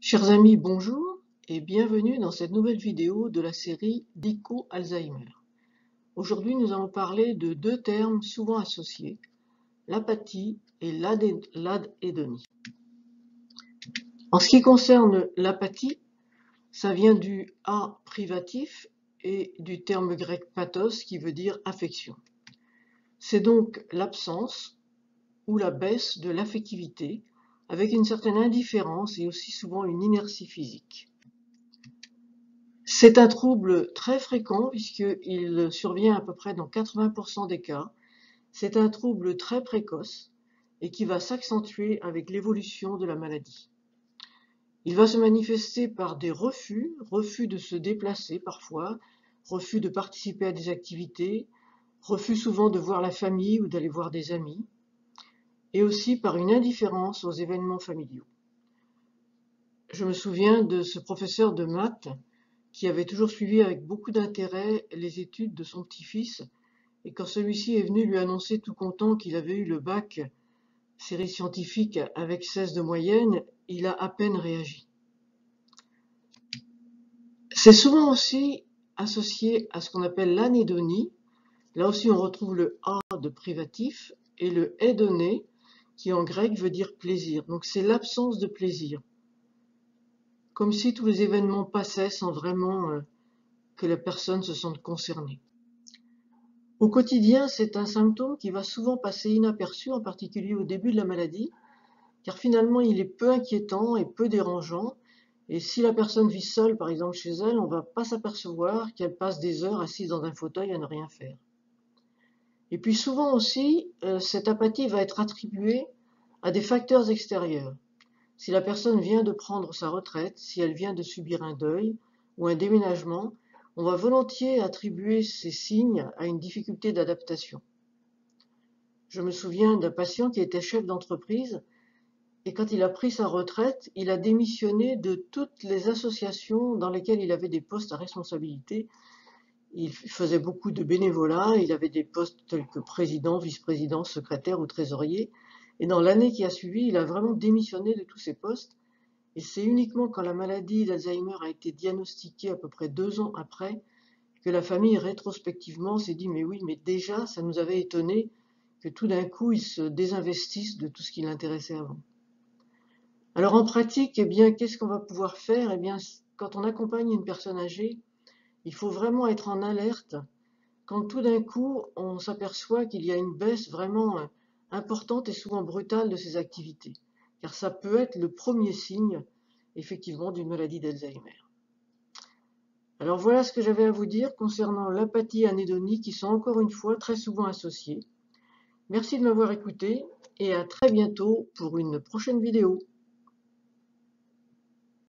Chers amis, bonjour et bienvenue dans cette nouvelle vidéo de la série Dico Alzheimer. Aujourd'hui, nous allons parler de deux termes souvent associés, l'apathie et l'adhédonie. En ce qui concerne l'apathie, ça vient du A privatif et du terme grec pathos qui veut dire affection. C'est donc l'absence ou la baisse de l'affectivité avec une certaine indifférence et aussi souvent une inertie physique. C'est un trouble très fréquent puisqu'il survient à peu près dans 80% des cas. C'est un trouble très précoce et qui va s'accentuer avec l'évolution de la maladie. Il va se manifester par des refus de se déplacer parfois, refus de participer à des activités, refus souvent de voir la famille ou d'aller voir des amis, et aussi par une indifférence aux événements familiaux. Je me souviens de ce professeur de maths qui avait toujours suivi avec beaucoup d'intérêt les études de son petit-fils, et quand celui-ci est venu lui annoncer tout content qu'il avait eu le bac série scientifique avec 16 de moyenne, il a à peine réagi. C'est souvent aussi associé à ce qu'on appelle l'anédonie. Là aussi on retrouve le A de privatif et le hédoné qui en grec veut dire plaisir. Donc c'est l'absence de plaisir. Comme si tous les événements passaient sans vraiment que la personne se sente concernée. Au quotidien, c'est un symptôme qui va souvent passer inaperçu, en particulier au début de la maladie, car finalement il est peu inquiétant et peu dérangeant, et si la personne vit seule, par exemple chez elle, on ne va pas s'apercevoir qu'elle passe des heures assise dans un fauteuil à ne rien faire. Et puis souvent aussi, cette apathie va être attribuée à des facteurs extérieurs. Si la personne vient de prendre sa retraite, si elle vient de subir un deuil ou un déménagement, on va volontiers attribuer ces signes à une difficulté d'adaptation. Je me souviens d'un patient qui était chef d'entreprise et quand il a pris sa retraite, il a démissionné de toutes les associations dans lesquelles il avait des postes à responsabilité. Il faisait beaucoup de bénévolat, il avait des postes tels que président, vice-président, secrétaire ou trésorier. Et dans l'année qui a suivi, il a vraiment démissionné de tous ces postes. Et c'est uniquement quand la maladie d'Alzheimer a été diagnostiquée à peu près 2 ans après que la famille rétrospectivement s'est dit mais oui, mais déjà ça nous avait étonné que tout d'un coup il se désinvestisse de tout ce qui l'intéressait avant. Alors en pratique, eh bien, qu'est-ce qu'on va pouvoir faire? Eh bien, quand on accompagne une personne âgée, il faut vraiment être en alerte quand tout d'un coup on s'aperçoit qu'il y a une baisse vraiment importante et souvent brutale de ses activités, car ça peut être le premier signe effectivement d'une maladie d'Alzheimer. Alors voilà ce que j'avais à vous dire concernant l'apathie et l'anédonie qui sont encore une fois très souvent associées. Merci de m'avoir écouté et à très bientôt pour une prochaine vidéo.